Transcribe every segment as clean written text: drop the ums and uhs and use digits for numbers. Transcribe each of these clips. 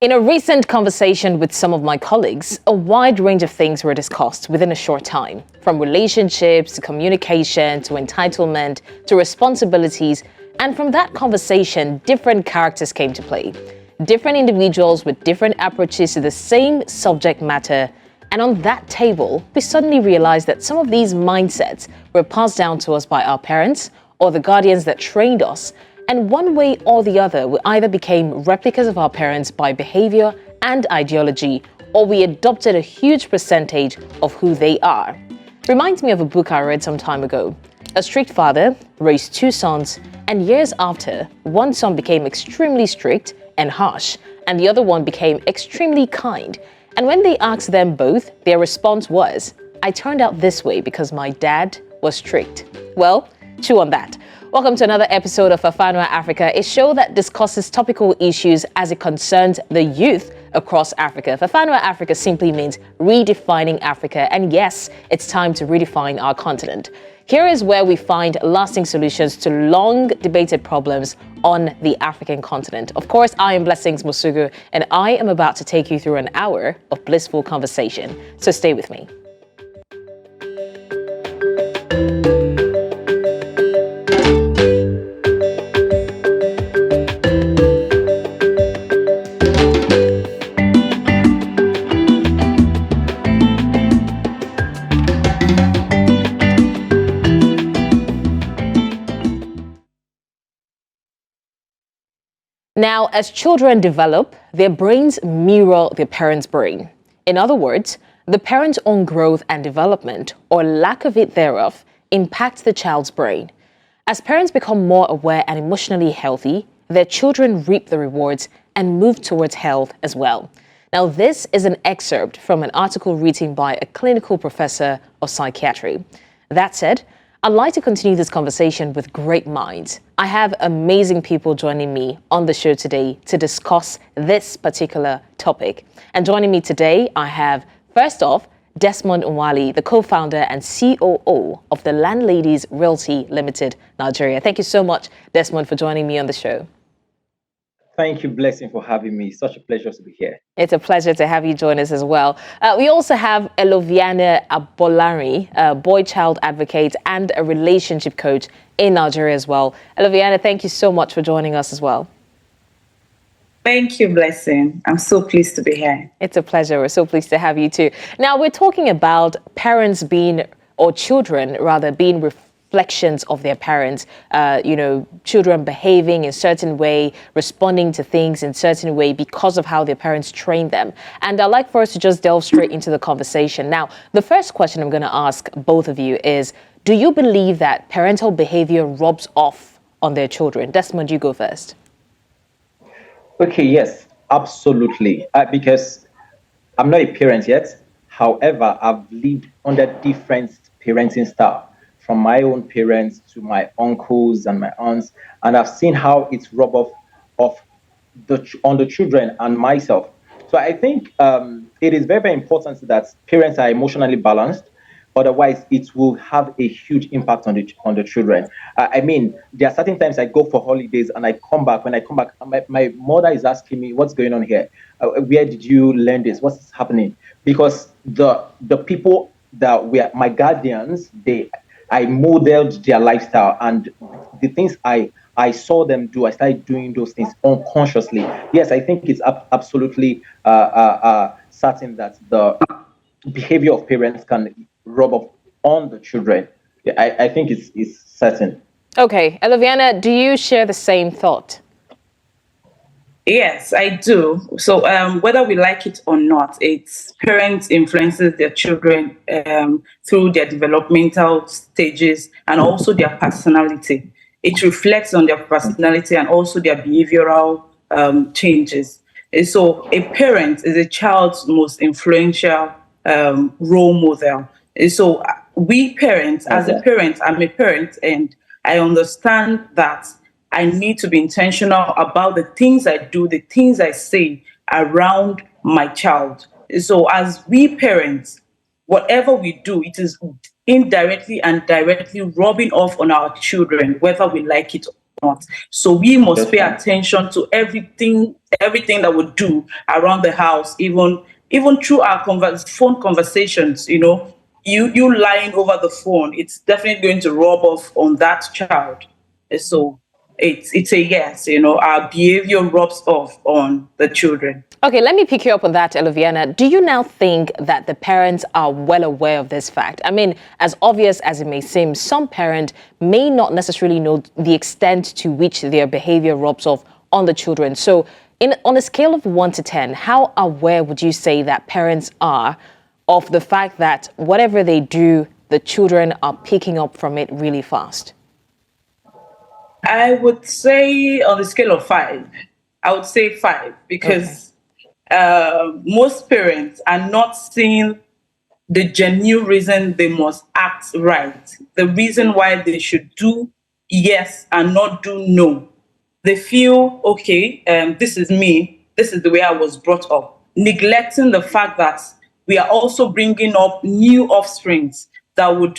In a recent conversation with some of my colleagues, a wide range of things were discussed within a short time, from relationships to communication to entitlement to responsibilities. And from that conversation, different characters came to play. Different individuals with different approaches to the same subject matter. And on that table, we suddenly realized that some of these mindsets were passed down to us by our parents or the guardians that trained us. And one way or the other, we either became replicas of our parents by behavior and ideology, or we adopted a huge percentage of who they are. Reminds me of a book I read some time ago. A strict father raised two sons, and years after, one son became extremely strict and harsh, and the other one became extremely kind. And when they asked them both, their response was, "I turned out this way because my dad was strict." Well, chew on that. Welcome to another episode of Fafanua Afrika, a show that discusses topical issues as it concerns the youth across Africa. Fafanua Afrika simply means redefining Africa, and yes, it's time to redefine our continent. Here is where we find lasting solutions to long debated problems on the African continent. Of course, I am Blessings Mosugu, and I am about to take you through an hour of blissful conversation. So stay with me. Now, as children develop, their brains mirror their parents' brain. In other words, the parent's own growth and development, or lack of it thereof, impacts the child's brain. As parents become more aware and emotionally healthy, their children reap the rewards and move towards health as well. Now, this is an excerpt from an article written by a clinical professor of psychiatry. That said, I'd like to continue this conversation with great minds. I have amazing people joining me on the show today to discuss this particular topic. And joining me today, I have, first off, Desmond Nwali, the co-founder and COO of the Landladies Realty Limited, Nigeria. Thank you so much, Desmond, for joining me on the show. Thank you, Blessing, for having me. Such a pleasure to be here. It's a pleasure to have you join us as well. We also have Eloviano Abolarin, a boy-child advocate and a relationship coach in Nigeria as well. Eloviano, thank you so much for joining us as well. Thank you, Blessing. I'm so pleased to be here. It's a pleasure. We're so pleased to have you too. Now, we're talking about parents being, or children rather, being reflections of their parents, children behaving in a certain way, responding to things in a certain way because of how their parents trained them. And I'd like for us to just delve straight into the conversation. Now, the first question I'm going to ask both of you is, do you believe that parental behavior rubs off on their children? Desmond, you go first. Okay, yes, absolutely. Because I'm not a parent yet. However, I've lived under different parenting style, from my own parents to my uncles and my aunts, and I've seen how it's rub off on the children and myself. So I think it is very, very important that parents are emotionally balanced. Otherwise, it will have a huge impact on the children. I mean, there are certain times I go for holidays and I come back. When I come back, my mother is asking me, "What's going on here? Where did you learn this? What's happening?" Because the people that were my guardians, I modeled their lifestyle, and the things I saw them do, I started doing those things unconsciously. Yes, I think it's absolutely certain that the behavior of parents can rub off on the children. I think it's certain. Okay, Eloviano, do you share the same thought? Yes, I do. So whether we like it or not, it's parents influences their children through their developmental stages and also their personality. It reflects on their personality and also their behavioral changes. And so a parent is a child's most influential role model. And so we parents, as a parent, I'm a parent, and I understand that I need to be intentional about the things I do, the things I say around my child. So as we parents, whatever we do, it is indirectly and directly rubbing off on our children, whether we like it not. So we must pay attention to everything that we do around the house, even through our phone conversations. You lying over the phone, it's definitely going to rub off on that child. So it's a yes. Our behavior rubs off on the children. Okay, let me pick you up on that, Eloviano. Do you now think that the parents are well aware of this fact? I mean, as obvious as it may seem, some parents may not necessarily know the extent to which their behavior rubs off on the children. So on a scale of 1 to 10, how aware would you say that parents are of the fact that whatever they do, the children are picking up from it really fast? I would say on the scale of 5, I would say 5 because most parents are not seeing the genuine reason they must act right, the reason why they should do yes and not do no. They feel, okay, this is me, this is the way I was brought up, neglecting the fact that we are also bringing up new offsprings that would,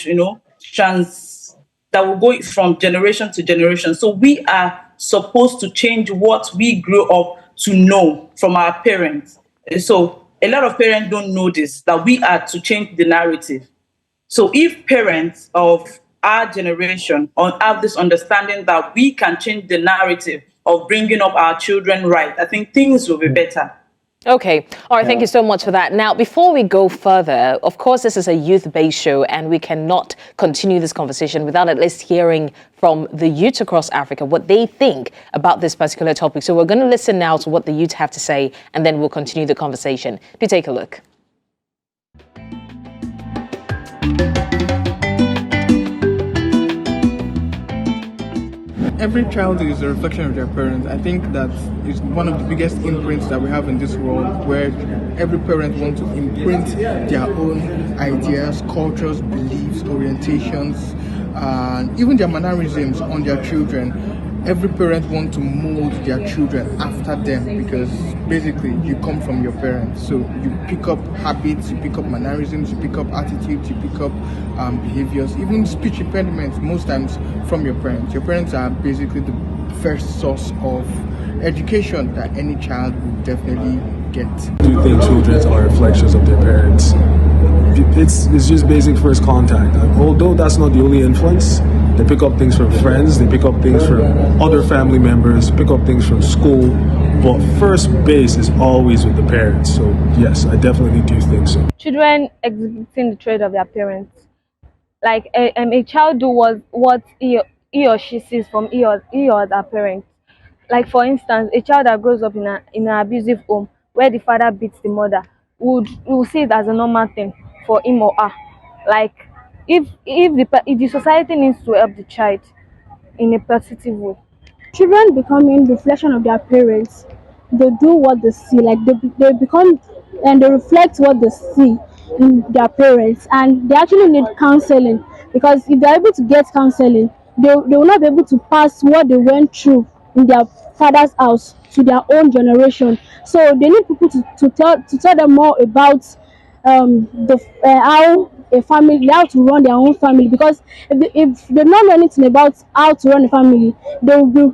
that will go from generation to generation. So we are supposed to change what we grew up to know from our parents. So a lot of parents don't know this, that we are to change the narrative. So if parents of our generation have this understanding that we can change the narrative of bringing up our children right, I think things will be better. Okay. All right. Thank you so much for that. Now, before we go further, of course, this is a youth-based show, and we cannot continue this conversation without at least hearing from the youth across Africa what they think about this particular topic. So we're going to listen now to what the youth have to say, and then we'll continue the conversation. Do take a look. Every child is a reflection of their parents. I think that is one of the biggest imprints that we have in this world, where every parent wants to imprint their own ideas, cultures, beliefs, orientations, and even their mannerisms on their children. Every parent wants to mold their children after them, because basically you come from your parents. So you pick up habits, you pick up mannerisms, you pick up attitudes, you pick up behaviors, even speech impediments, most times from your parents. Your parents are basically the first source of education that any child would definitely get. I do think children are reflections of their parents. It's just basic first contact. Although that's not the only influence, they pick up things from friends, they pick up things from other family members, pick up things from school, but first base is always with the parents. So yes, I definitely do think so. Children exhibiting the trait of their parents. Like a child do what he or she sees from he or their parents. Like for instance, a child that grows up in an abusive home where the father beats the mother would see it as a normal thing for him or her. Like if the society needs to help the child in a positive way. Children becoming reflection of their parents. They do what they see, like they become and they reflect what they see in their parents, and they actually need counseling, because if they're able to get counseling, they will not be able to pass what they went through in their father's house to their own generation. So they need people to tell them more about how to run their own family, because if they don't know anything about how to run a family, they will be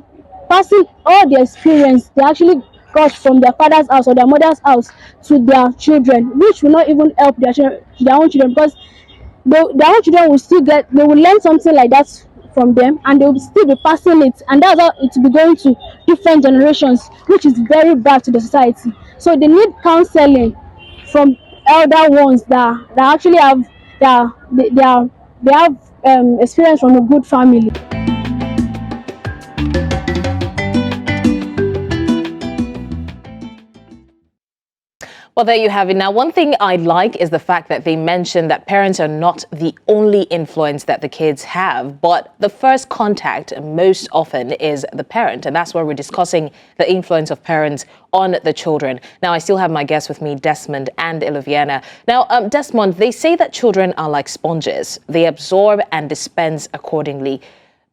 passing all the experience they actually got from their father's house or their mother's house to their children, which will not even help their own children, because their own children they will learn something like that from them, and they will still be passing it, and that's how it will be going to different generations, which is very bad to the society. So they need counseling from elder ones that actually have experience from a good family. Well, there you have it. Now, one thing I like is the fact that they mentioned that parents are not the only influence that the kids have, but the first contact most often is the parent. And that's why we're discussing the influence of parents on the children. Now, I still have my guests with me, Desmond and Eloviano. Now, Desmond, they say that children are like sponges. They absorb and dispense accordingly.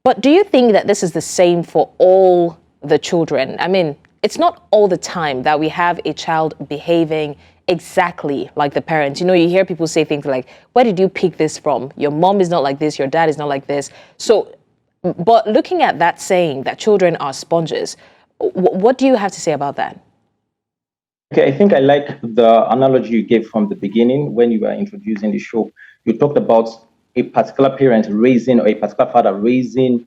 But do you think that this is the same for all the children? I mean, it's not all the time that we have a child behaving exactly like the parents. You know, you hear people say things like, where did you pick this from? Your mom is not like this, your dad is not like this. So But looking at that saying that children are sponges, what do you have to say about that? Okay, I think I like the analogy you gave from the beginning when you were introducing the show. You talked about a particular parent raising or a particular father raising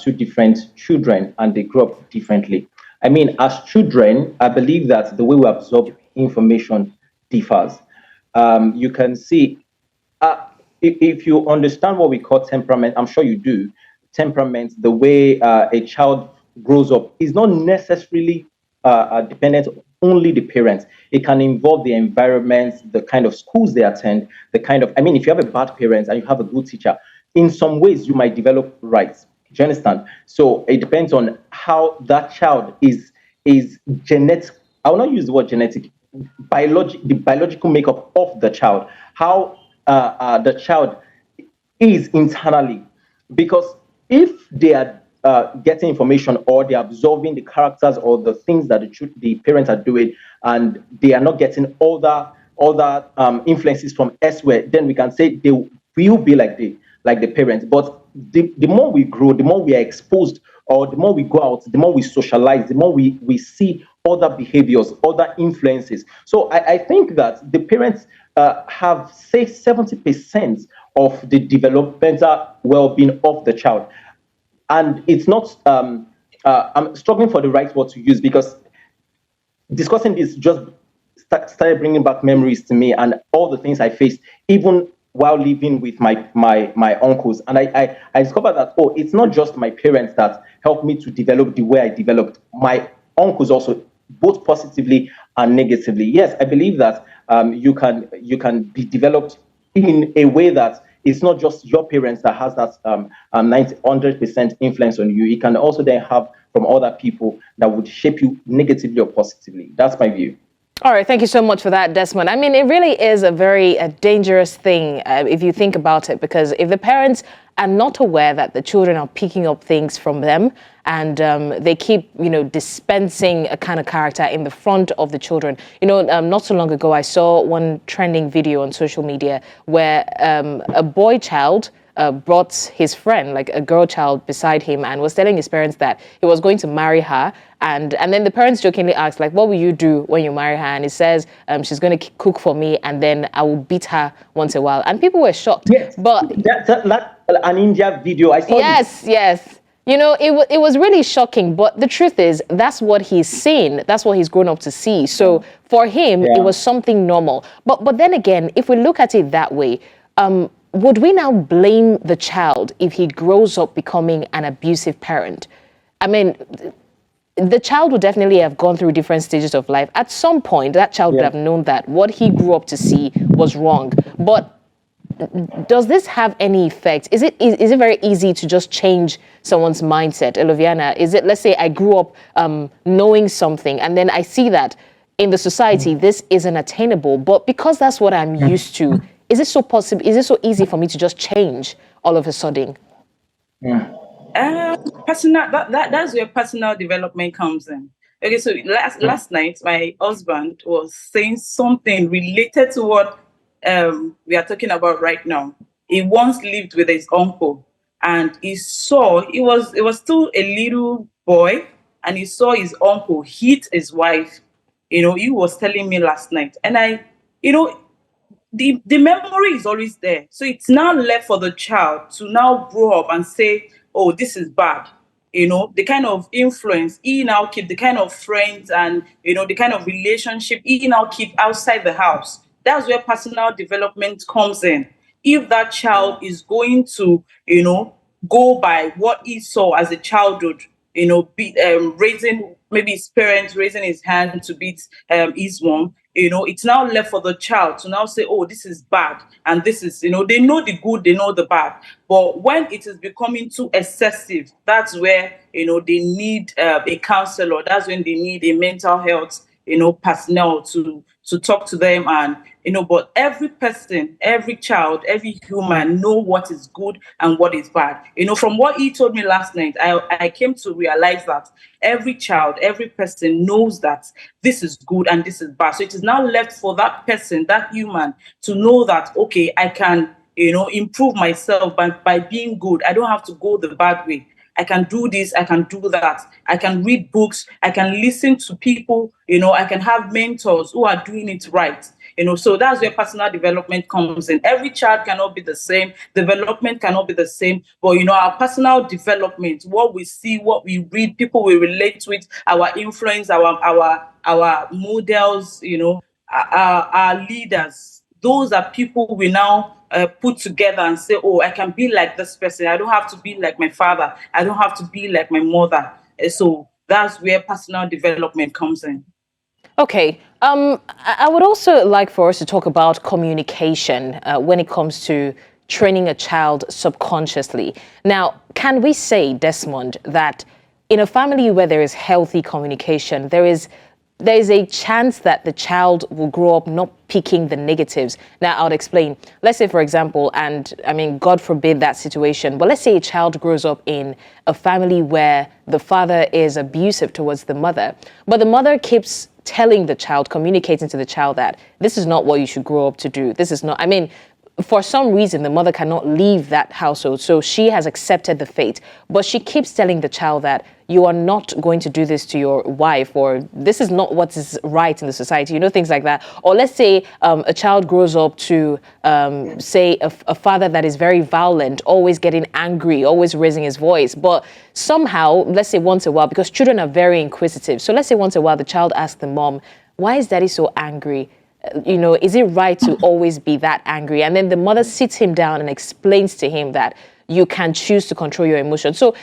two different children, and they grew up differently. I mean, as children, I believe that the way we absorb information differs. You can see, if you understand what we call temperament, I'm sure you do. Temperament, the way a child grows up, is not necessarily dependent only the parents. It can involve the environment, the kind of schools they attend, the kind of, I mean, if you have a bad parent and you have a good teacher, in some ways you might develop rights. Do you understand? So it depends on how that child is genetic. I will not use the word genetic, the biological makeup of the child, how the child is internally. Because if they are getting information, or they're absorbing the characters or the things that the parents are doing, and they are not getting all that influences from elsewhere, then we can say they will be like the parents. But the more we grow, the more we are exposed, or the more we go out, the more we socialize, the more we see other behaviors, other influences. So I think that the parents have, say, 70% of the developmental well-being of the child. And it's not, I'm struggling for the right word to use, because discussing this just started bringing back memories to me and all the things I faced, even while living with my uncles. And I discovered that, oh, it's not just my parents that helped me to develop the way I developed. My uncles also, both positively and negatively. Yes, I believe that you can be developed in a way that it's not just your parents that has that 100% influence on you. It can also then have from other people that would shape you negatively or positively. That's my view. All right, thank you so much for that, Desmond. I mean, it really is a very dangerous thing if you think about it, because if the parents are not aware that the children are picking up things from them, and they keep, dispensing a kind of character in the front of the children. Not so long ago, I saw one trending video on social media where a boy child brought his friend, like a girl child, beside him, and was telling his parents that he was going to marry her. And then the parents jokingly asked, like, what will you do when you marry her? And he says, she's going to cook for me, and then I will beat her once in a while. And people were shocked. Yes, but that's an India video. I saw Yes, this. yes. It was really shocking, but the truth is, that's what he's seen. That's what he's grown up to see. So for him, it was something normal. But then again, if we look at it that way, would we now blame the child if he grows up becoming an abusive parent? I mean, the child would definitely have gone through different stages of life. At some point, that child would have known that what he grew up to see was wrong. But does this have any effect? Is it very easy to just change someone's mindset? Eloviana, is it, let's say I grew up knowing something, and then I see that in the society this isn't attainable, but because that's what I'm used to, is it so possible? Is it so easy for me to just change all of a sudden? Personal, that's where personal development comes in. Okay, so last night my husband was saying something related to what we are talking about right now. He once lived with his uncle, and he was still a little boy, and he saw his uncle hit his wife. He was telling me last night, and the memory is always there. So it's now left for the child to now grow up and say, oh, this is bad. The kind of influence he now keep, the kind of friends and, the kind of relationship he now keep outside the house. That's where personal development comes in. If that child is going to, go by what he saw as a childhood, raising maybe his parents, raising his hand to beat his mom, it's now left for the child to now say, oh, this is bad. And this is, they know the good, they know the bad. But when it is becoming too excessive, that's where, they need a counselor. That's when they need a mental health, personnel to talk to them. And, but every person, every child, every human know what is good and what is bad. From what he told me last night, I came to realize that every child, every person knows that this is good and this is bad. So it is now left for that person, that human, to know that, okay, I can, improve myself by being good. I don't have to go the bad way. I can do this, I can do that. I can read books, I can listen to people, I can have mentors who are doing it right. So that's where personal development comes in. Every child cannot be the same. Development cannot be the same. But, our personal development, what we see, what we read, people we relate with, our influence, our models, our leaders. Those are people we now put together and say, oh, I can be like this person. I don't have to be like my father. I don't have to be like my mother. So that's where personal development comes in. Okay. I would also like for us to talk about communication when it comes to training a child subconsciously. Now, can we say, Desmond, that in a family where there is healthy communication, there is a chance that the child will grow up not picking the negatives? Now, I'll explain. Let's say, for example, and I mean, God forbid that situation, but let's say a child grows up in a family where the father is abusive towards the mother, but the mother keeps telling the child, communicating to the child that this is not what you should grow up to do. This is not, for some reason, the mother cannot leave that household. So she has accepted the fate, but she keeps telling the child that you are not going to do this to your wife, or this is not what is right in the society, things like that. Or let's say a child grows up to, say, a father that is very violent, always getting angry, always raising his voice. But somehow, let's say once in a while, because children are very inquisitive. So let's say once in a while, the child asks the mom, why is daddy so angry? Is it right to always be that angry? And then the mother sits him down and explains to him that you can choose to control your emotions. So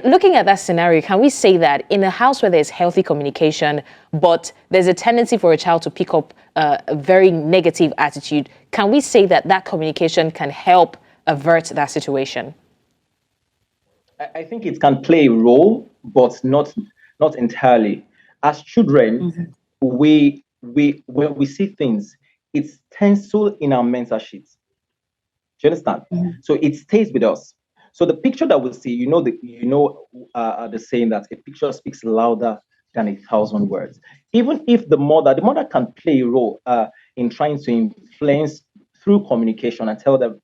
looking at that scenario, can we say that in a house where there's healthy communication, but there's a tendency for a child to pick up a very negative attitude, can we say that communication can help avert that situation? I think it can play a role, but not entirely. As children, when we see things, it's stenciled in our mental sheets. Do you understand? So it stays with us. So the picture that we see, the saying that a picture speaks louder than 1,000 words. Even if the mother can play a role in trying to influence through communication and tell the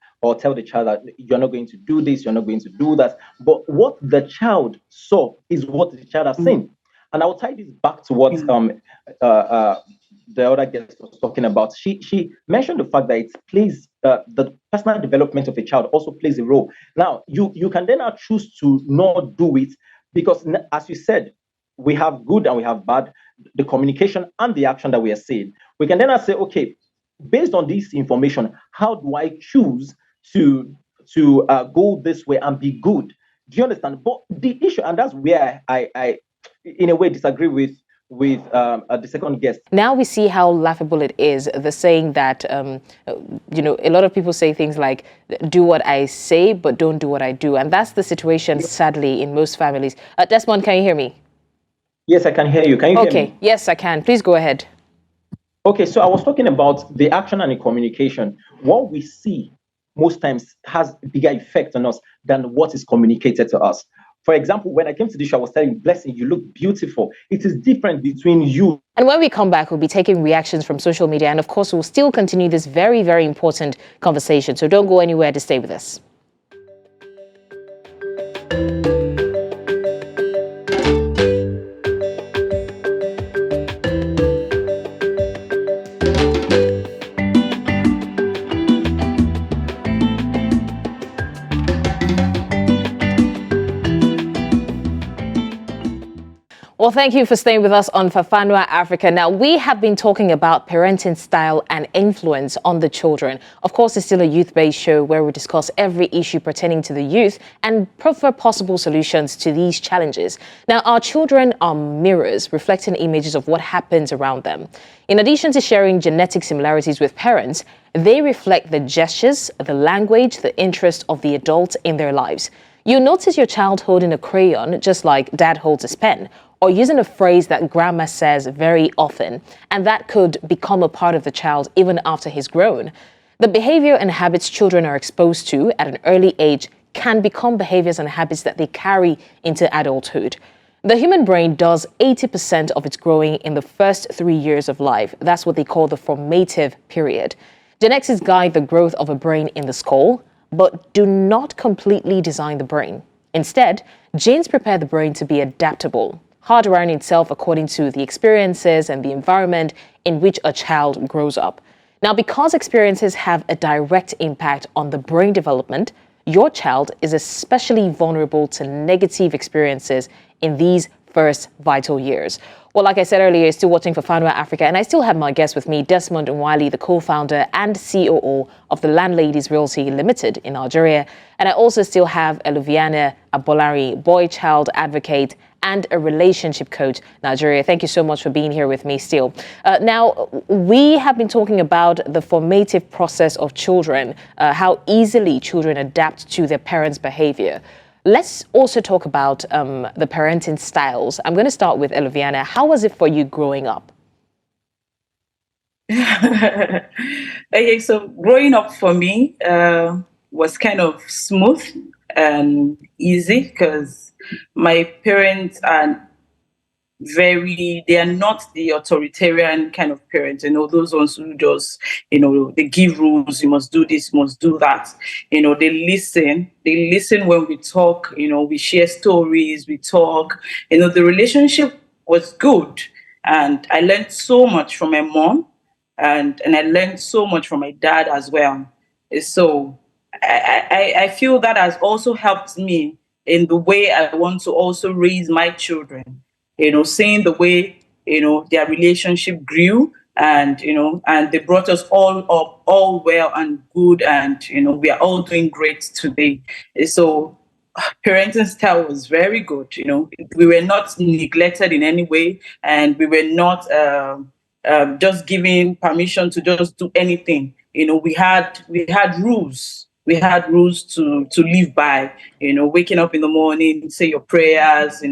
child that you're not going to do this, you're not going to do that. But what the child saw is what the child has seen. And I'll tie this back to what the other guest was talking about. She mentioned the fact that it plays the personal development of a child also plays a role. Now, you can then choose to not do it because, as you said, we have good and we have bad, the communication and the action that we are saying. We can then say, okay, based on this information, how do I choose to go this way and be good? Do you understand? But the issue, and that's where I in a way disagree with the second guest. Now we see how laughable it is, the saying that, a lot of people say things like, do what I say, but don't do what I do. And that's the situation, sadly, in most families. Desmond, can you hear me? Yes, I can hear you. Can you hear me? Okay, yes, I can. Please go ahead. Okay, so I was talking about the action and the communication. What we see most times has a bigger effect on us than what is communicated to us. For example, when I came to this show, I was telling Blessing, you look beautiful. It is different between you. And when we come back, we'll be taking reactions from social media. And of course, we'll still continue this very, very important conversation. So don't go anywhere to stay with us. Well, thank you for staying with us on Fafanua Afrika. Now, we have been talking about parenting style and influence on the children. Of course, it's still a youth-based show where we discuss every issue pertaining to the youth and prefer possible solutions to these challenges. Now, our children are mirrors reflecting images of what happens around them. In addition to sharing genetic similarities with parents, they reflect the gestures, the language, the interest of the adults in their lives. You'll notice your child holding a crayon just like dad holds his pen, or using a phrase that grandma says very often, and that could become a part of the child even after he's grown. The behavior and habits children are exposed to at an early age can become behaviors and habits that they carry into adulthood. The human brain does 80% of its growing in the first 3 years of life. That's what they call the formative period. Genetics guide the growth of a brain in the skull, but do not completely design the brain. Instead, genes prepare the brain to be adaptable, hardwiring itself according to the experiences and the environment in which a child grows up. Now, because experiences have a direct impact on the brain development, your child is especially vulnerable to negative experiences in these first vital years. Well, like I said earlier, you're still watching Fafanua Afrika, and I still have my guest with me, Desmond Nwali, the co-founder and COO of the Landladies Realty Limited in Algeria. And I also still have Eloviano Abolarin, boy-child advocate and a relationship coach, Nigeria. Thank you so much for being here with me still. Now, we have been talking about the formative process of children, how easily children adapt to their parents' behavior. Let's also talk about the parenting styles. I'm going to start with Eloviano. How was it for you growing up? Okay, so growing up for me was kind of smooth and easy because my parents are they are not the authoritarian kind of parents, those ones who just, they give rules, you must do this, you must do that. They listen when we talk, we share stories, we talk, the relationship was good. And I learned so much from my mom and I learned so much from my dad as well. So I feel that has also helped me in the way I want to also raise my children. Seeing the way, their relationship grew and, and they brought us all up, all well and good. And, we are all doing great today. So parenting style was very good. We were not neglected in any way and we were not just given permission to just do anything. We had rules. We had rules to live by, waking up in the morning, say your prayers,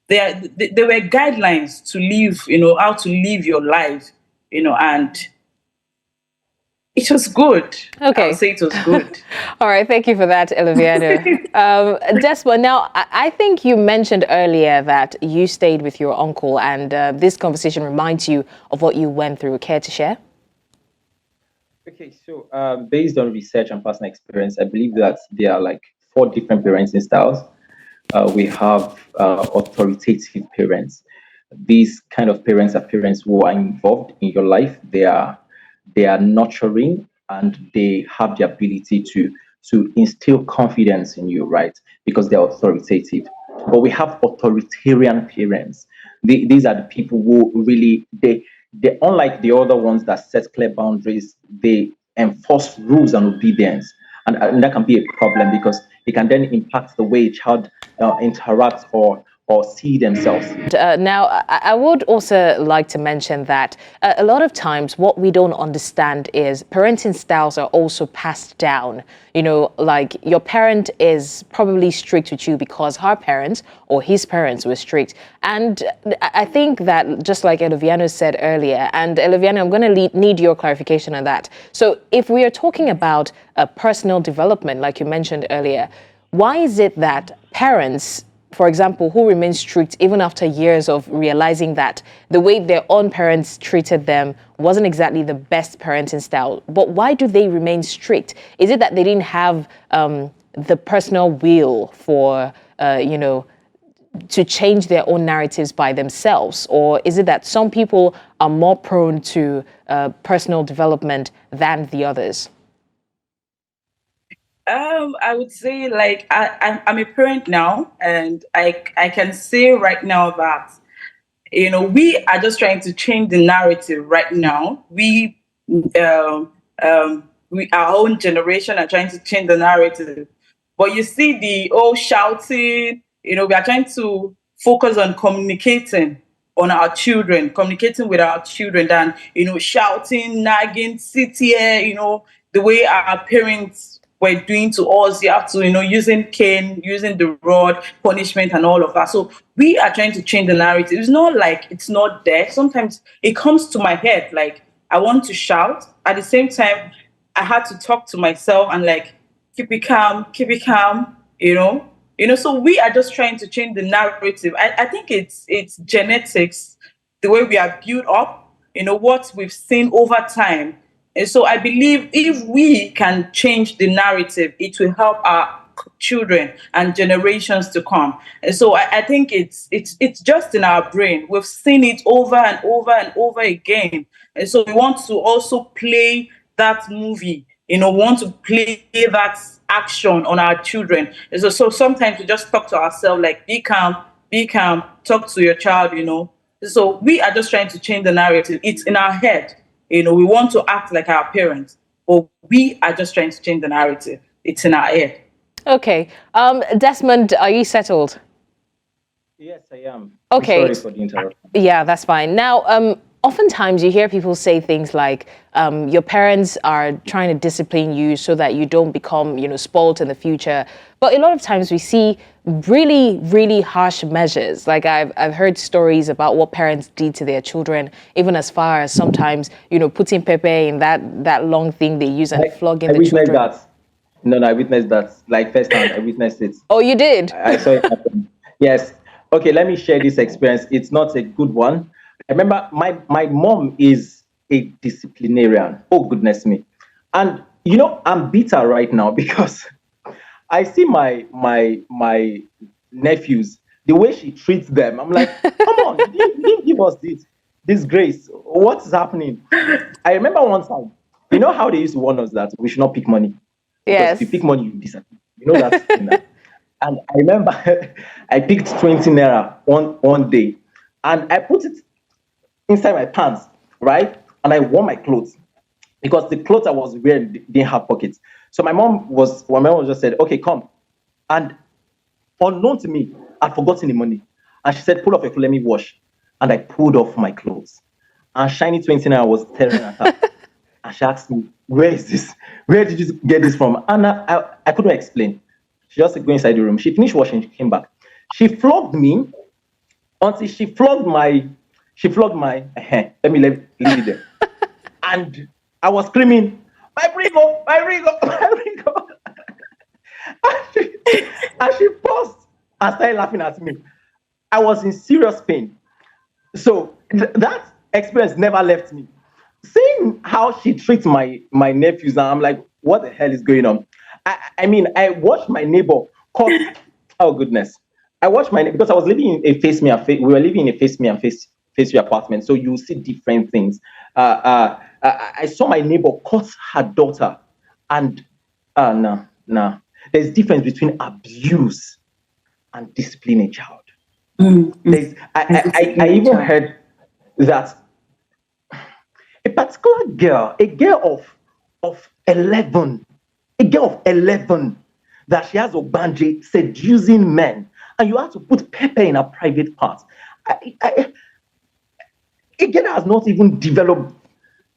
there were guidelines to live, how to live your life, and it was good. Okay. I would say it was good. All right. Thank you for that, Eloviano. Desmond, now, I think you mentioned earlier that you stayed with your uncle and this conversation reminds you of what you went through. Care to share? Okay, so based on research and personal experience, I believe that there are like 4 different parenting styles. We have authoritative parents. These kind of parents are parents who are involved in your life. They are nurturing and they have the ability to instill confidence in you, right? Because they're authoritative. But we have authoritarian parents. These are the people who really they unlike the other ones that set clear boundaries, they enforce rules and obedience. And that can be a problem because it can then impact the way a child interacts or see themselves. Now, I would also like to mention that a lot of times what we don't understand is parenting styles are also passed down. Like your parent is probably strict with you because her parents or his parents were strict. And I think that just like Eloviano said earlier, and Eloviano, I'm going to need your clarification on that. So if we are talking about personal development, like you mentioned earlier, why is it that parents, for example, who remain strict even after years of realizing that the way their own parents treated them wasn't exactly the best parenting style, but why do they remain strict? Is it that they didn't have the personal will for, to change their own narratives by themselves? Or is it that some people are more prone to personal development than the others? I would say I'm a parent now, and I can say right now that we are just trying to change the narrative right now. Our own generation are trying to change the narrative, but you see the old shouting. We are trying to focus on communicating with our children than shouting, nagging, sit here. The way our parents were doing to us. You have to, using cane, using the rod, punishment and all of that. So we are trying to change the narrative. It's not like it's not there. Sometimes it comes to my head, like I want to shout. At the same time, I had to talk to myself and keep it calm, so we are just trying to change the narrative. I think it's genetics, the way we are built up, what we've seen over time. And so I believe if we can change the narrative, it will help our children and generations to come. And so I think it's just in our brain. We've seen it over and over and over again. And so we want to also play that movie, want to play that action on our children. And so sometimes we just talk to ourselves like, be calm, talk to your child, So we are just trying to change the narrative. It's in our head. We want to act like our parents, but we are just trying to change the narrative. It's in our head. Okay. Desmond, are you settled? Yes, I am. Okay. I'm sorry for the interruption. Yeah, that's fine. Now, oftentimes you hear people say things like, your parents are trying to discipline you so that you don't become, spoiled in the future. But a lot of times we see really, really harsh measures. Like I've heard stories about what parents did to their children, even as far as sometimes, putting pepper in that long thing they use and flogging the children. That. No, I witnessed that. Like firsthand, I witnessed it. Oh, you did? I saw it happen. Yes. Okay, let me share this experience. It's not a good one. I remember my mom is a disciplinarian. Oh, goodness me. And, I'm bitter right now because I see my nephews, the way she treats them. I'm like, come on, give us this grace. What's happening? I remember one time, how they used to warn us that we should not pick money. Yes. Because if you pick money, you disappear. That. And I remember I picked 20 naira one day and I put it inside my pants, right? And I wore my clothes because the clothes I was wearing didn't have pockets. So my mom just said, okay, come. And unknown to me, I'd forgotten the money. And she said, pull off your clothes, let me wash. And I pulled off my clothes. And shiny 20 naira was staring at her. And she asked me, where is this? Where did you get this from? And I couldn't explain. She just go inside the room. She finished washing, she came back. She flogged me until she flogged my, let me leave it there. And I was screaming, my Rigo. And she paused and started laughing at me. I was in serious pain. So that experience never left me. Seeing how she treats my nephews, I'm like, what the hell is going on? I watched my neighbor cut. Oh goodness! I watched because I was living in a we were living in a face me and face you apartment, so you see different things. I saw my neighbor cut her daughter, and no. There's difference between abuse and discipline a child. I even heard that a particular girl, a girl of 11, that she has Obanje seducing men, and you have to put pepper in her private parts. A girl that has not even developed.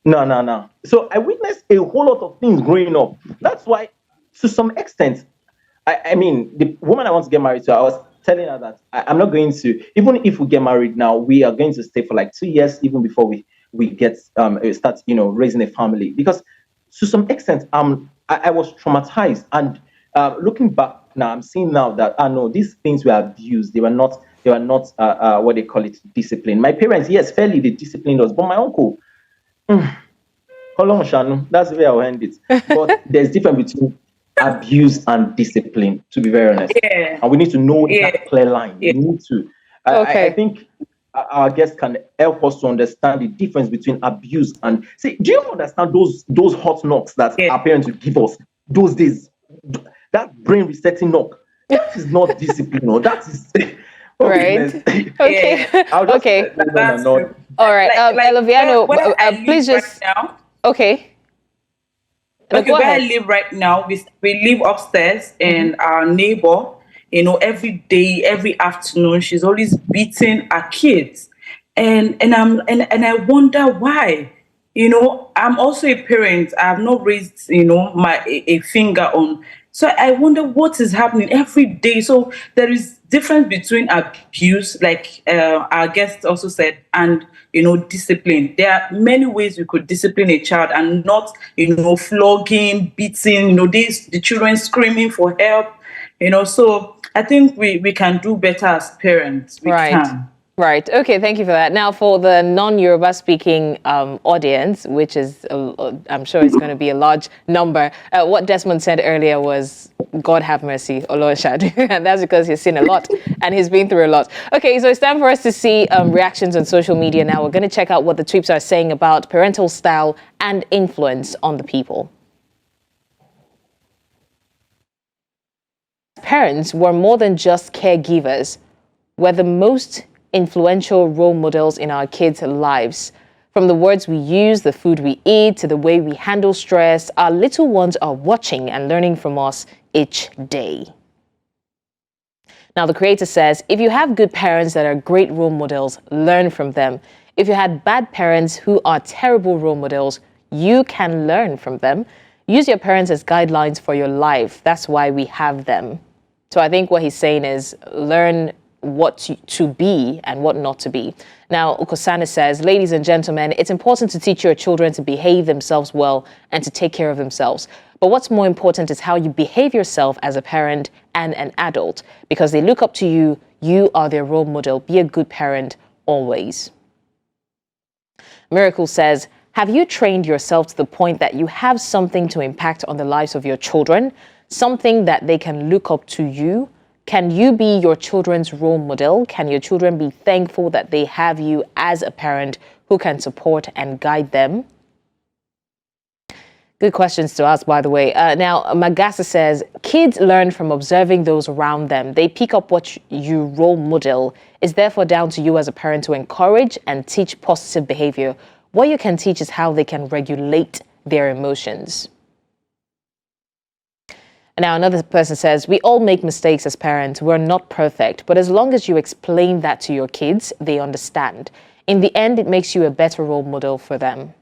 No. So I witnessed a whole lot of things growing up. That's why, to some extent, the woman I want to get married to, I was telling her that I'm not going to, even if we get married now, we are going to stay for like 2 years, even before we get start raising a family, because to some extent I was traumatized, and looking back now, I'm seeing now that no, these things were abused. They were not what they call it, discipline. My parents, yes, fairly they disciplined us, but my uncle, hold on, Shanu, that's the way I'll end it. But there's difference between abuse and discipline, to be very honest. Yeah. And we need to know that clear line. Yeah. We need to. Okay. I think our guests can help us to understand the difference between abuse and see. Do you understand those hot knocks that our parents would give us those days? That brain resetting knock. That is not discipline. Or that is right. Okay. Okay. All right. Eloviano, please just. Right now, okay. Okay, where I live right now, we live upstairs, and our neighbor, every day, every afternoon, she's always beating our kids, and I wonder why. I'm also a parent. I have not raised, a finger on. So I wonder what is happening every day. So there is difference between abuse, like our guest also said, and discipline. There are many ways we could discipline a child, and not flogging, beating. The children screaming for help. So I think we can do better as parents. We can. Right. Okay. Thank you for that. Now, for the non-Yoruba speaking audience, which is, I'm sure it's going to be a large number, what Desmond said earlier was, God have mercy, Olorshad. And that's because he's seen a lot and he's been through a lot. Okay. So it's time for us to see reactions on social media now. We're going to check out what the tweets are saying about parental style and influence on the people. Parents were more than just caregivers. We're the most influential role models in our kids' lives. From the words we use, the food we eat, to the way we handle stress, our little ones are watching and learning from us each day. Now, the creator says, if you have good parents that are great role models, learn from them. If you had bad parents who are terrible role models, you can learn from them. Use your parents as guidelines for your life. That's why we have them. So I think what he's saying is learn what to be and what not to be. Now, Okosana says, ladies and gentlemen, it's important to teach your children to behave themselves well and to take care of themselves. But what's more important is how you behave yourself as a parent and an adult, because they look up to you. You are their role model. Be a good parent always. Miracle says, have you trained yourself to the point that you have something to impact on the lives of your children, something that they can look up to you? Can you be your children's role model? Can your children be thankful that they have you as a parent who can support and guide them? Good questions to ask, by the way. Now, Magasa says, kids learn from observing those around them. They pick up what you role model. It's therefore down to you as a parent to encourage and teach positive behavior. What you can teach is how they can regulate their emotions. Now, another person says, we all make mistakes as parents. We're not perfect. But as long as you explain that to your kids, they understand. In the end, it makes you a better role model for them.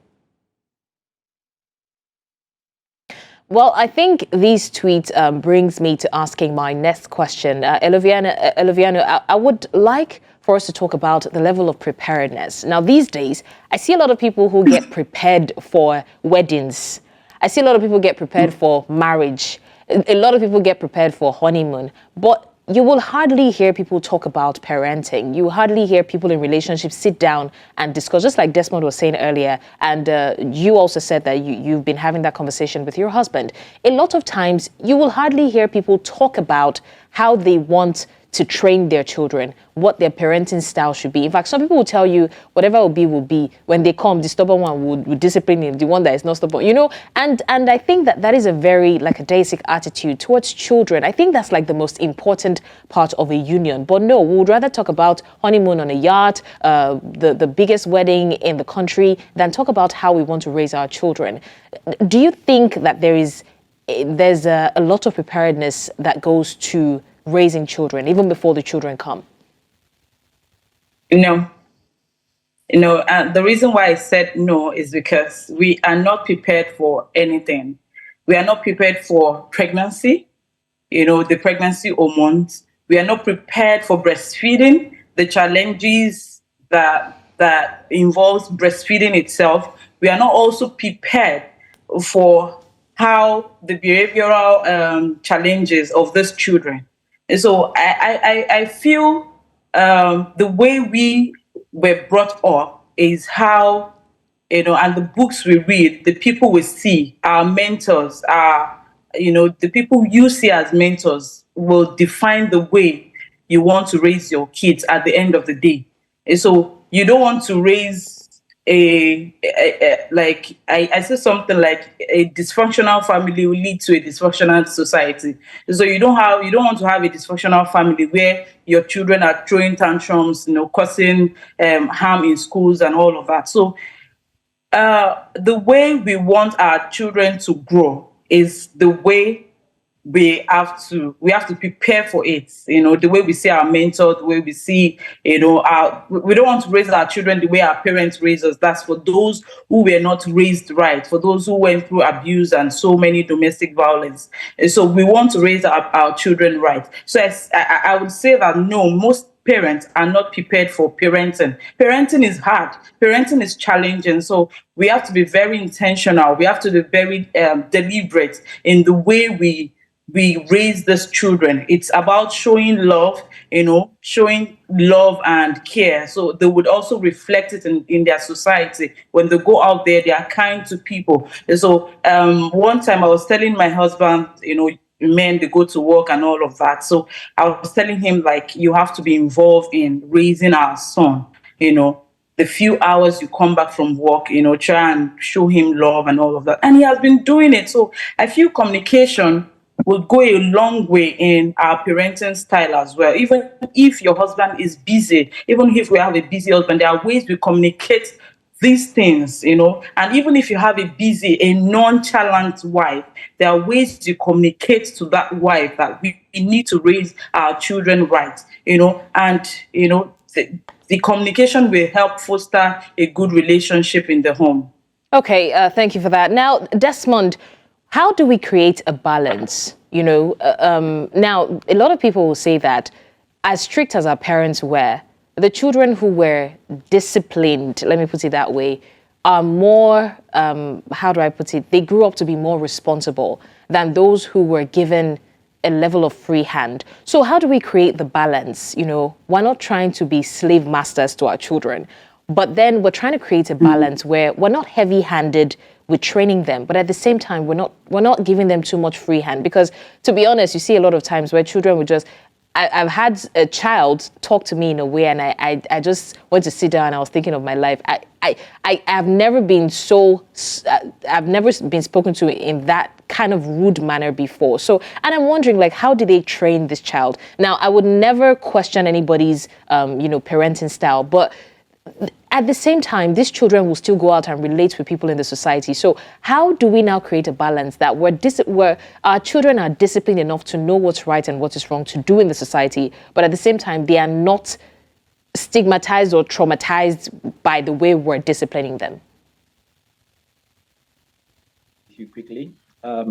Well, I think these tweets brings me to asking my next question. Eloviano, I would like for us to talk about the level of preparedness. Now, these days, I see a lot of people who get prepared for weddings. I see a lot of people get prepared for marriage. A lot of people get prepared for honeymoon, but you will hardly hear people talk about parenting. You hardly hear people in relationships sit down and discuss, just like Desmond was saying earlier. And you also said that you've been having that conversation with your husband. A lot of times, you will hardly hear people talk about how they want to train their children, what their parenting style should be. In fact, some people will tell you whatever will be. When they come, the stubborn one would discipline him, the one that is not stubborn, you know. And I think that is a very like a basic attitude towards children. I think that's like the most important part of a union. But no, we would rather talk about honeymoon on a yacht, the biggest wedding in the country, than talk about how we want to raise our children. Do you think that there's a lot of preparedness that goes to raising children, even before the children come? No. The reason why I said no is because we are not prepared for anything. We are not prepared for pregnancy, the pregnancy hormones. We are not prepared for breastfeeding, the challenges that involves breastfeeding itself. We are not also prepared for how the behavioral challenges of these children. And so I feel the way we were brought up is how, and the books we read, the people we see, our mentors, the people you see as mentors will define the way you want to raise your kids at the end of the day. And so you don't want to raise I said something like a dysfunctional family will lead to a dysfunctional society. So you don't want to have a dysfunctional family where your children are throwing tantrums, causing harm in schools and all of that. So the way we want our children to grow is the way we have to prepare for it. The way we see our mentors, the way we see, we don't want to raise our children the way our parents raised us. That's for those who were not raised right, for those who went through abuse and so many domestic violence. And so we want to raise our children right. So I would say that no, most parents are not prepared for parenting. Parenting is hard. Parenting is challenging. So we have to be very intentional. We have to be very deliberate in the way we we raise these children. It's about showing love, showing love and care. So they would also reflect it in their society. When they go out there, they are kind to people. And so one time I was telling my husband, men, they go to work and all of that. So I was telling him, like, you have to be involved in raising our son, the few hours you come back from work, try and show him love and all of that. And he has been doing it. So I feel communication will go a long way in our parenting style as well. Even if your husband is busy, even if we have a busy husband, there are ways we communicate these things, and even if you have a nonchalant wife, there are ways to communicate to that wife that we need to raise our children right, and, the communication will help foster a good relationship in the home. Okay, thank you for that. Now, Desmond, how do we create a balance? Now, a lot of people will say that as strict as our parents were, the children who were disciplined, let me put it that way, are more, how do I put it? They grew up to be more responsible than those who were given a level of free hand. So how do we create the balance? We're not trying to be slave masters to our children, but then we're trying to create a balance where we're not heavy-handed with training them, but at the same time, we're not giving them too much free hand. Because to be honest, you see a lot of times where children would just, I've had a child talk to me in a way, and I just went to sit down and I was thinking of my life. I've never been I've never been spoken to in that kind of rude manner before. So, and I'm wondering, like, how did they train this child? Now, I would never question anybody's, parenting style, but at the same time, these children will still go out and relate with people in the society. So how do we now create a balance that where our children are disciplined enough to know what's right and what is wrong to do in the society, but at the same time, they are not stigmatized or traumatized by the way we're disciplining them? Quickly, I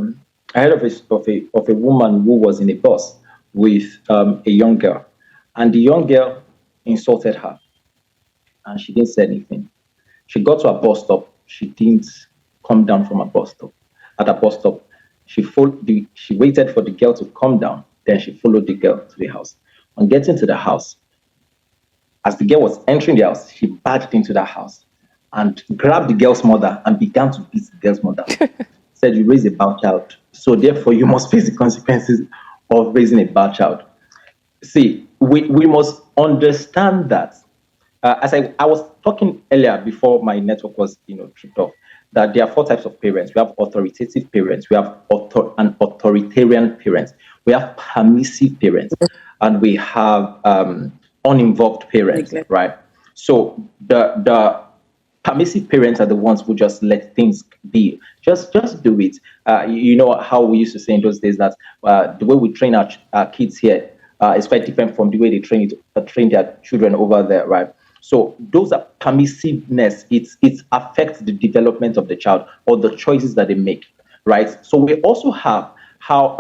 heard of a woman who was in a bus with a young girl, and the young girl insulted her. And she didn't say anything. She got to a bus stop. She didn't come down from a bus stop. At a bus stop, she waited for the girl to come down. Then she followed the girl to the house. On getting to the house, as the girl was entering the house, she barged into the house and grabbed the girl's mother and began to beat the girl's mother. Said, "You raised a bad child, so therefore you must face the consequences of raising a bad child." See, we must understand that. As I was talking earlier before my network was tripped off, that there are 4 types of parents. We have authoritative parents, we have authoritarian parents, we have permissive parents, and we have uninvolved parents, right? So the permissive parents are the ones who just let things be. Just do it. You know how we used to say in those days that the way we train our kids here is quite different from the way they train their children over there, right? So those are permissiveness. It affects the development of the child or the choices that they make, right? So we also have how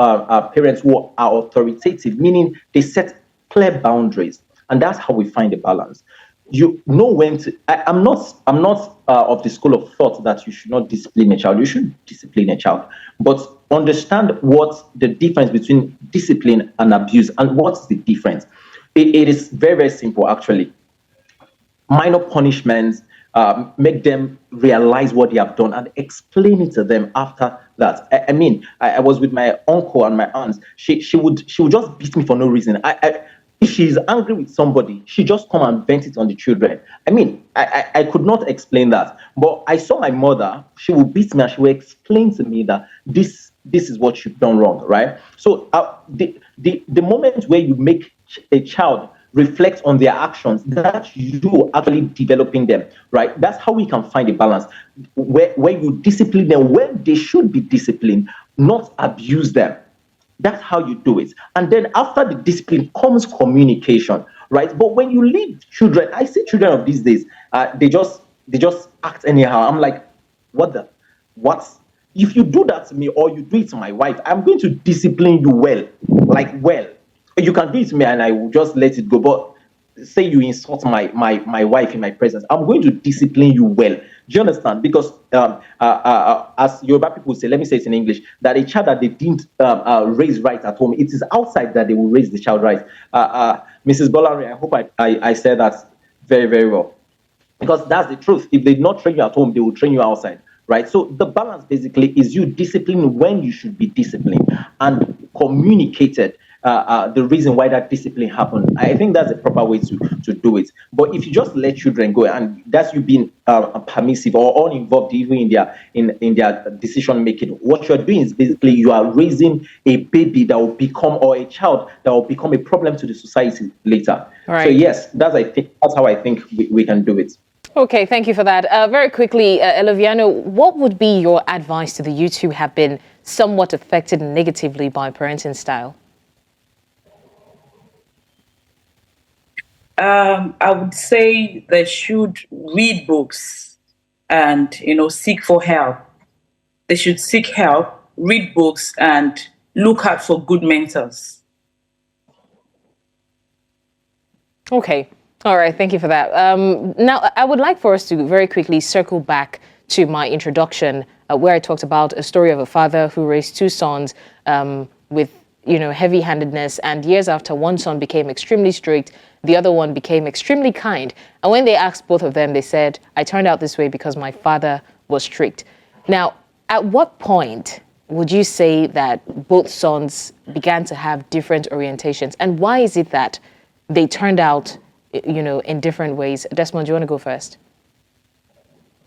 parents who are authoritative, meaning they set clear boundaries, and that's how we find a balance. You know when to. I'm not of the school of thought that you should not discipline a child. You should discipline a child, but understand what the difference between discipline and abuse, and what's the difference. It is very, very simple, actually. Minor punishments, make them realize what they have done and explain it to them after that. I was with my uncle and my aunts. She would just beat me for no reason. If she's angry with somebody, she just come and vent it on the children. I could not explain that. But I saw my mother, she would beat me and she would explain to me that this is what you've done wrong, right? So the moment where you make a child reflect on their actions, that you actually developing them, right? That's how we can find a balance where you discipline them when they should be disciplined, not abuse them. That's how you do it. And then after the discipline comes communication, right? But when you leave children, I see children of these days, they just act anyhow. I'm like, what? If you do that to me or you do it to my wife, I'm going to discipline you well. You can do it to me and I will just let it go. But say you insult my wife in my presence, I'm going to discipline you well. Do you understand? Because as Yoruba people say, let me say it in English, that a child that they didn't raise right at home, it is outside that they will raise the child right. Mrs. Bolari, I hope I said that very, very well. Because that's the truth. If they did not train you at home, they will train you outside, right? So the balance basically is you discipline when you should be disciplined and communicated the reason why that discipline happened. I think that's the proper way to do it. But if you just let children go and that's you being permissive or uninvolved even in their decision making, what you're doing is basically you are raising a baby that will become, or a child that will become, a problem to the society later. Right. So yes, that's how I think we can do it. Okay, thank you for that. Very quickly, Eloviano, what would be your advice to the youth who have been somewhat affected negatively by parenting style? I would say they should read books and, seek for help. They should seek help, read books, and look out for good mentors. Okay. All right. Thank you for that. Now, I would like for us to very quickly circle back to my introduction where I talked about a story of a father who raised two sons with heavy-handedness, and years after, one son became extremely strict, the other one became extremely kind. And when they asked both of them, they said, I turned out this way because my father was strict. Now, at what point would you say that both sons began to have different orientations? And why is it that they turned out, in different ways? Desmond, do you want to go first?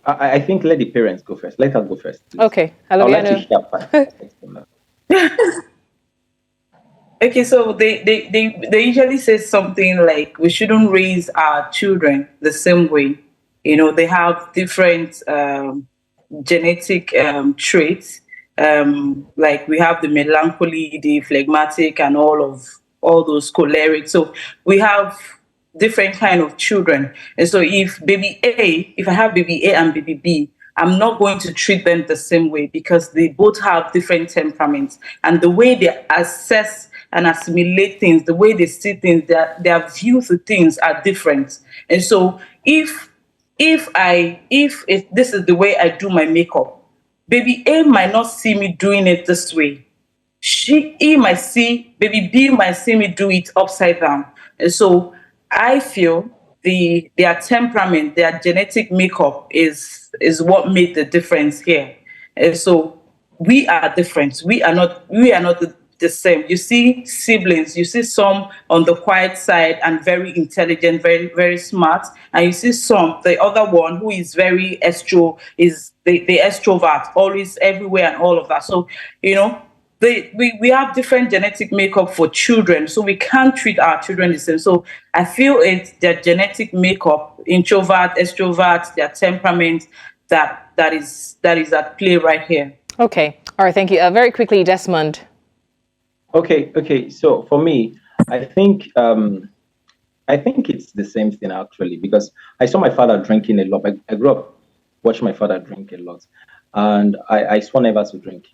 I think let the parents go first. Let us go first, please. Okay. I'll let you share. Okay, so they usually say something like we shouldn't raise our children the same way. They have different genetic traits. Like we have the melancholy, the phlegmatic, and all those choleric. So we have different kind of children. And so if I have baby A and baby B, I'm not going to treat them the same way because they both have different temperaments, and the way they assess and assimilate things, the way they see things, their view to things are different. And so if this is the way I do my makeup, baby A might not see me doing it this way. Baby B might see me do it upside down. And so I feel their temperament, their genetic makeup is what made the difference here. And so we are different. We are not the same. You see siblings, you see some on the quiet side and very intelligent, very, very smart. And you see the other one who is very is the extrovert, always everywhere and all of that. So, we have different genetic makeup for children, so we can't treat our children the same. So I feel it's their genetic makeup, introvert, extrovert, their temperament that is at play right here. Okay. All right. Thank you. Very quickly, Desmond. Okay. So for me, I think it's the same thing actually, because I saw my father drinking a lot. I grew up watching my father drink a lot, and I swore never to drink.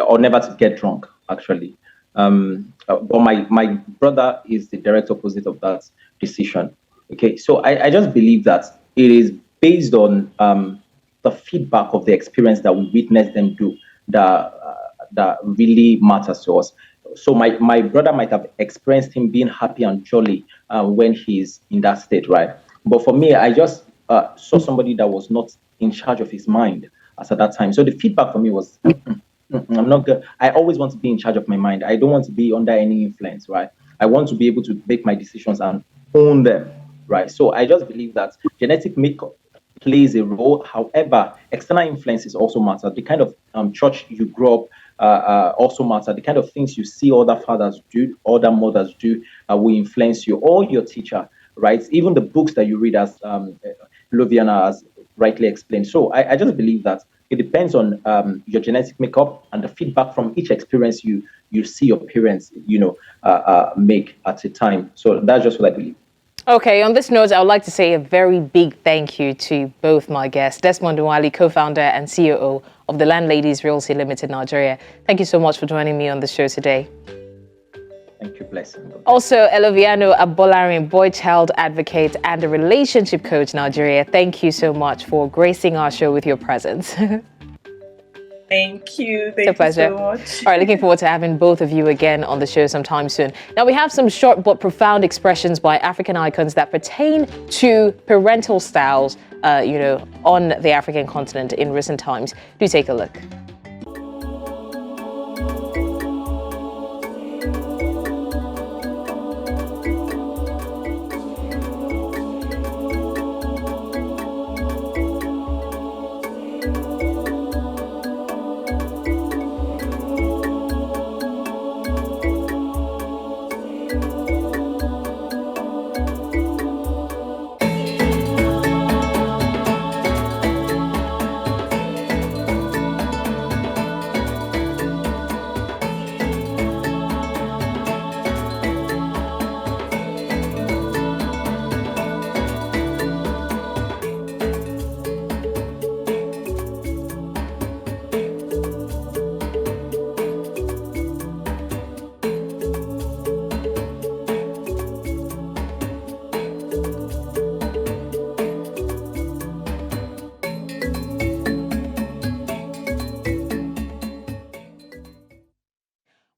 Or never to get drunk, actually. But my brother is the direct opposite of that decision. Okay, so I just believe that it is based on the feedback of the experience that we witness them do that really matters to us. So my brother might have experienced him being happy and jolly when he's in that state, right? But for me, I just saw somebody that was not in charge of his mind as at that time. So the feedback for me was, I'm not good. I always want to be in charge of my mind. I don't want to be under any influence, right? I want to be able to make my decisions and own them, right? So I just believe that genetic makeup plays a role. However, external influences also matter. The kind of church you grow up also matter. The kind of things you see other fathers do, other mothers do, will influence you, or your teacher, right? Even the books that you read, as Eloviano has rightly explained. So I just believe that it depends on your genetic makeup and the feedback from each experience you see your parents, make at a time. So that's just what I believe. Okay, on this note, I would like to say a very big thank you to both my guests, Desmond Nwali, co-founder and COO of the Landladies Realty Limited Nigeria. Thank you so much for joining me on the show today. Thank you, blessing. Also, Eloviano, Abolarin, boy-child advocate and a relationship coach, Nigeria. Thank you so much for gracing our show with your presence. Thank you. Thank you so much. All right, looking forward to having both of you again on the show sometime soon. Now, we have some short but profound expressions by African icons that pertain to parental styles, on the African continent in recent times. Do take a look.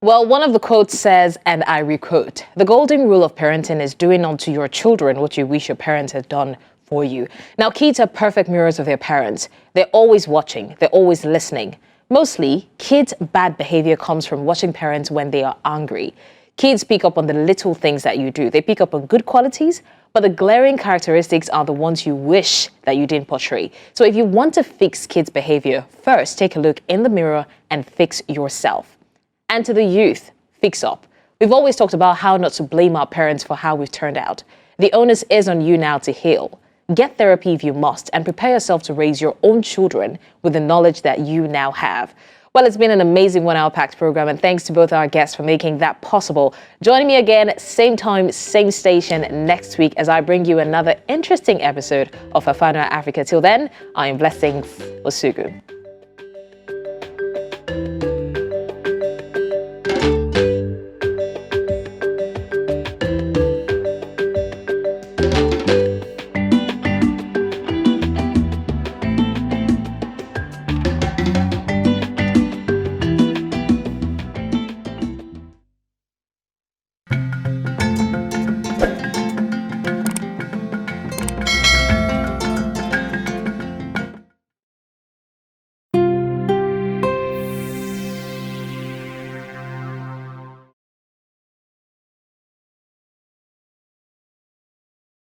Well, one of the quotes says, and I requote, "The golden rule of parenting is doing unto your children what you wish your parents had done for you." Now, kids are perfect mirrors of their parents. They're always watching. They're always listening. Mostly, kids' bad behavior comes from watching parents when they are angry. Kids pick up on the little things that you do. They pick up on good qualities, but the glaring characteristics are the ones you wish that you didn't portray. So if you want to fix kids' behavior, first take a look in the mirror and fix yourself. And to the youth, fix up. We've always talked about how not to blame our parents for how we've turned out. The onus is on you now to heal. Get therapy if you must, and prepare yourself to raise your own children with the knowledge that you now have. Well, it's been an amazing 1 hour packed program, and thanks to both our guests for making that possible. Joining me again, same time, same station next week as I bring you another interesting episode of Fafanua Afrika. Till then, I am Blessings Mosugu.